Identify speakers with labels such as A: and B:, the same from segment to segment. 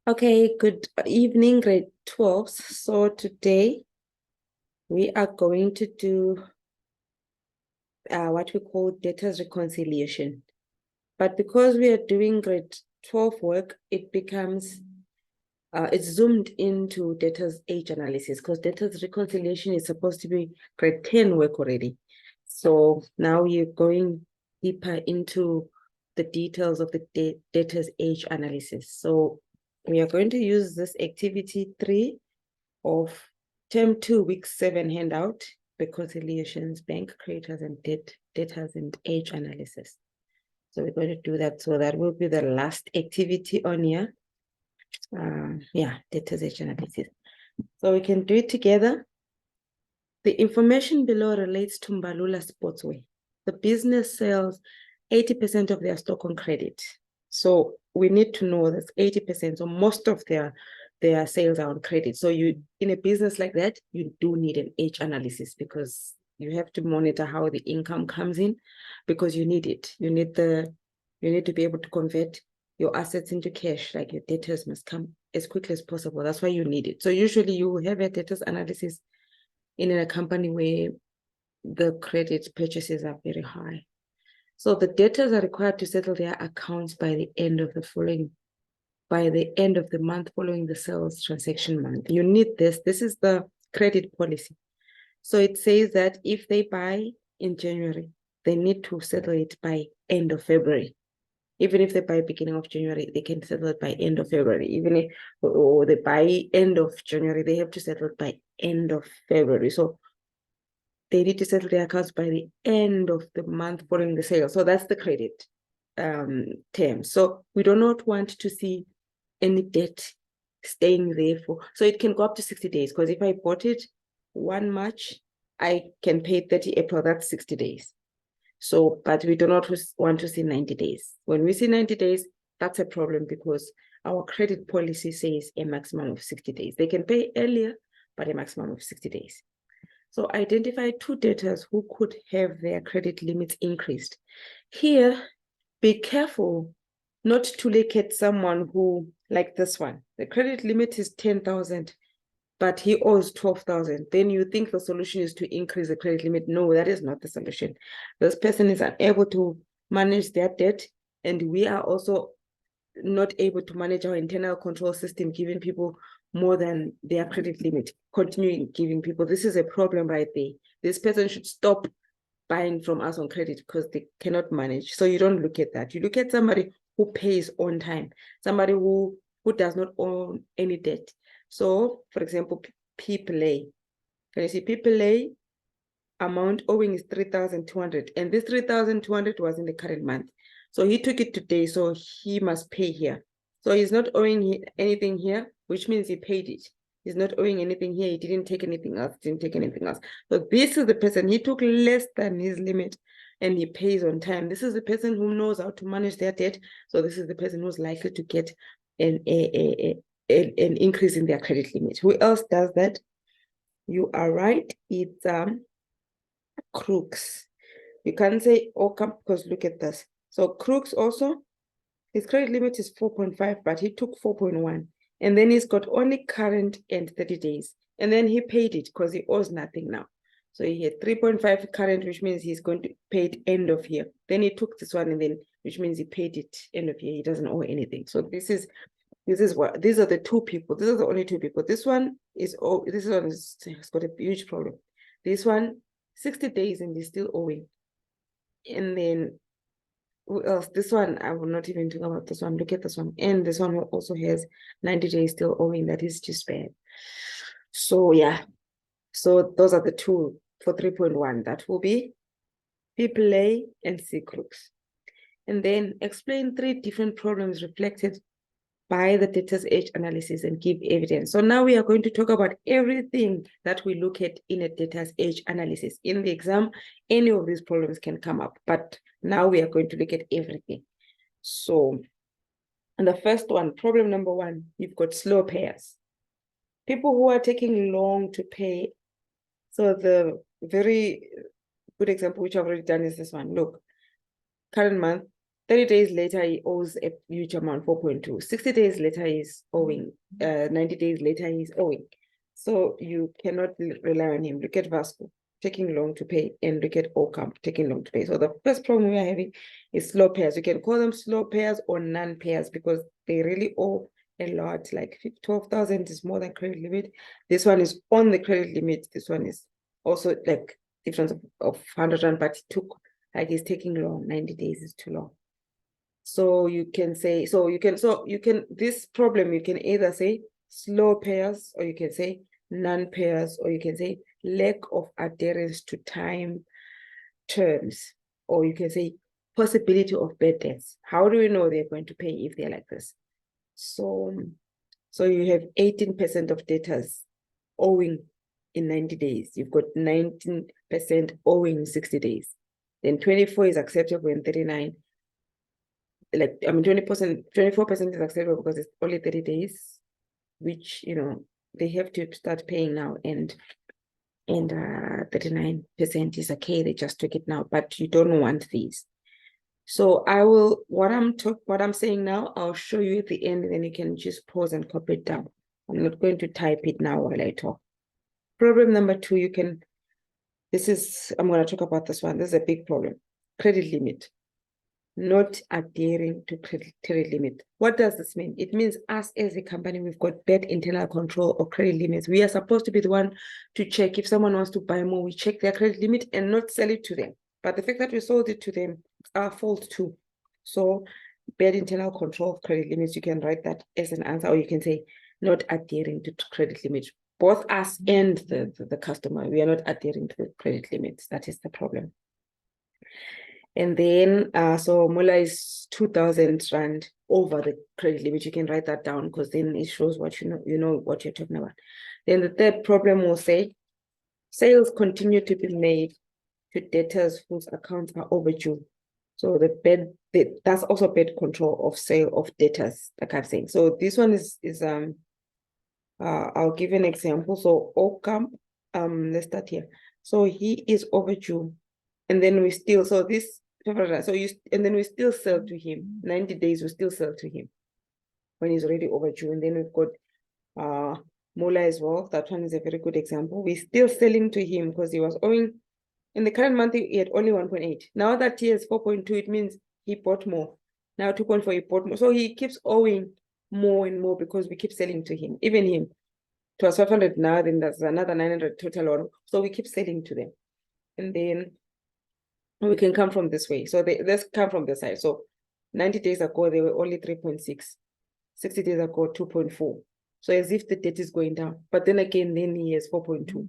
A: Okay, good evening, grade 12. So today we are going to do what we call debtors reconciliation. But because we are doing grade 12 work, it becomes, it's zoomed into debtors age analysis because debtors reconciliation is supposed to be grade 10 work already. So now you're going deeper into the details of the debtors age analysis. So we are going to use this activity 3 of term 2, week 7 handout, reconciliations, bank creditors and debtors and age analysis. So we're going to do that. So that will be the last activity on here. Debtors age analysis. So we can do it together. The information below relates to Mbalula Sportswear. The business sells 80% of their stock on credit. So we need to know that 80%, so most of their sales are on credit. So you, in a business like that, you do need an age analysis because you have to monitor how the income comes in because you need it. You need to be able to convert your assets into cash, like your debtors must come as quickly as possible. That's why you need it. So usually you have a debtors analysis in a company where the credit purchases are very high. So the debtors are required to settle their accounts by the end of the month following the sales transaction month. You need this. This is the credit policy. So it says that if they buy in January, they need to settle it by end of February. Even if they buy beginning of January, they can settle it by end of February. Even if or they buy end of January, they have to settle it by end of February. So they need to settle their accounts by the end of the month following the sale. So that's the credit term. So we do not want to see any debt staying there so it can go up to 60 days. Because if I bought it 1 March, I can pay 30 April, that's 60 days. So, but we do not want to see 90 days. When we see 90 days, that's a problem because our credit policy says a maximum of 60 days. They can pay earlier, but a maximum of 60 days. So identify 2 debtors who could have their credit limits increased. Here, be careful not to look at someone who, like this one, the credit limit is 10,000, but he owes 12,000. Then you think the solution is to increase the credit limit. No, that is not the solution. This person is unable to manage their debt, and we are also not able to manage our internal control system, giving people more than their credit limit, continuing giving people. This is a problem right there. This person should stop buying from us on credit because they cannot manage. So you don't look at that. You look at somebody who pays on time, somebody who does not own any debt. So, for example, People A. Can you see People A? Amount owing is 3,200, and this 3,200 was in the current month. So he took it today, so he must pay here. So he's not owing anything here, which means he paid it. He's not owing anything here. He didn't take anything else. So this is the person, he took less than his limit and he pays on time. This is the person who knows how to manage their debt. So this is the person who's likely to get an increase in their credit limit. Who else does that? You are right. It's Crooks. You can't say Ockham because look at this. So Crooks also, his credit limit is 4.5, but he took 4.1. And then he's got only current and 30 days. And then he paid it because he owes nothing now. So he had 3.5 current, which means he's going to pay it end of year. Then he took this one, and then which means he paid it end of year. He doesn't owe anything. So these are the 2 people. These are the only 2 people. This one has got a huge problem. This one, 60 days and he's still owing. And then who else? This one, I will not even talk about this one. Look at this one. And this one also has 90 days still owing. That is just bad. So yeah. So those are the 2 for 3.1. That will be People A and C Crooks. And then explain 3 different problems reflected by the debtors age analysis and give evidence. So now we are going to talk about everything that we look at in a debtors age analysis. In the exam, any of these problems can come up, but now we are going to look at everything. So, and the first one, problem number 1, you've got slow payers. People who are taking long to pay. So the very good example, which I've already done, is this one. Look, current month, 30 days later, he owes a huge amount, 4.2. 60 days later, he's owing. 90 days later, he's owing. So you cannot rely on him. Look at Vasco, taking long to pay, and look at Ocamp, taking long to pay. So the first problem we are having is slow payers. You can call them slow payers or non-payers because they really owe a lot. Like 12,000 is more than credit limit. This one is on the credit limit. This one is also like difference of 100 rand, but it took, like, it's taking long. 90 days is too long. So you can say, this problem, you can either say slow payers, or you can say non-payers, or you can say lack of adherence to time terms, or you can say possibility of bad debts. How do we know they're going to pay if they're like this? So you have 18% of debtors owing in 90 days. You've got 19% owing in 60 days. Then 24 is acceptable and 39. Like, I mean, 20%, 24% is acceptable because it's only 30 days, which, they have to start paying now, and 39% is okay. They just took it now, but you don't want these. So I will, what I'm saying now, I'll show you at the end, and then you can just pause and copy it down. I'm not going to type it now while I talk. Problem number 2, I'm going to talk about this one. This is a big problem. Credit limit. Not adhering to credit limit. What does this mean? It means us as a company, we've got bad internal control of credit limits. We are supposed to be the one to check if someone wants to buy more. We check their credit limit and not sell it to them. But the fact that we sold it to them, it's our fault too. So bad internal control of credit limits, you can write that as an answer, or you can say not adhering to credit limits. Both us and the customer, we are not adhering to the credit limits. That is the problem. And then, so Mula is 2,000 rand over the credit limit. You can write that down because then it shows what you know what you're talking about. Then the third problem will say, sales continue to be made to debtors whose accounts are overdue. So that's also bad control of sale of debtors, like I'm saying. So this one is I'll give an example. So Ocamp, let's start here. So he is overdue, and then we still, and then we still sell to him. 90 days, we still sell to him when he's already overdue. And then we've got Mula as well. That one is a very good example. We're still selling to him because he was owing, in the current month, he had only 1.8. Now that he has 4.2, it means he bought more. Now 2.4, he bought more. So he keeps owing more and more because we keep selling to him. Even him, it was 500 now, then there's another 900 total on. So we keep selling to them. And then we can come from this way. So let's come from this side. So 90 days ago, they were only 3.6. 60 days ago, 2.4. So as if the debt is going down. But then again, then he has 4.2.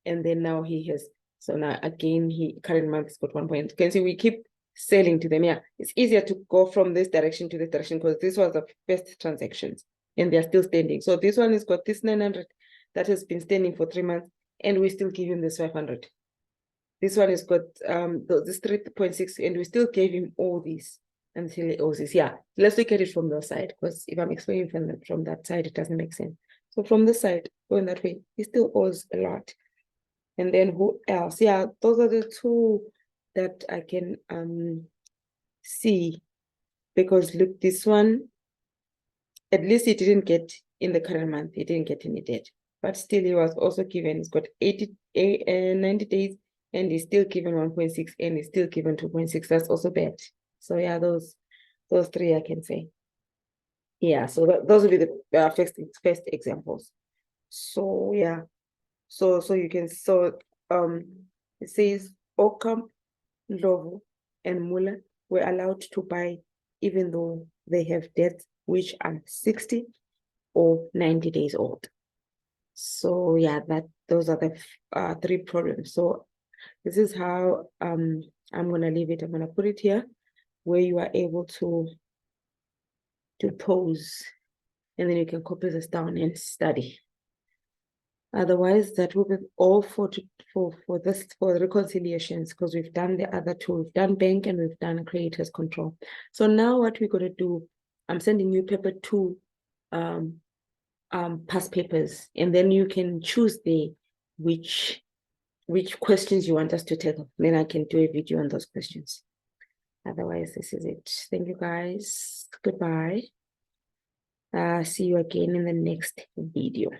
A: And then now he has, so now again, current month has got 1 point. You can see we keep selling to them. Yeah, it's easier to go from this direction to this direction because this was the first transactions and they're still standing. So this one has got this 900 that has been standing for 3 months, and we still give him this 500. This one has got this 3.6, and we still gave him all these until he owes this. Yeah, let's look at it from the side, because if I'm explaining from that side, it doesn't make sense. So from this side, going that way, he still owes a lot. And then who else? Yeah, those are the two that I can see, because look, this one, at least he didn't get in the current month, he didn't get any debt, but still he was also given, he's got 90 days, and he's still given 1.6, and he's still given 2.6. That's also bad. So yeah, those three I can say. Yeah, so those will be the first examples. So yeah, so you can, it says Ocamp, Ndlovu, and Mula were allowed to buy even though they have debts which are 60 or 90 days old. So yeah, those are the three problems. So this is how I'm gonna leave it. I'm gonna put it here where you are able to pause, and then you can copy this down and study. Otherwise, that will be all for reconciliations, because we've done the other two. We've done bank and we've done creditors control. So now what we're gonna do, I'm sending you paper 2 past papers, and then you can choose which questions you want us to tackle. Then I can do a video on those questions. Otherwise, this is it. Thank you guys. Goodbye. See you again in the next video.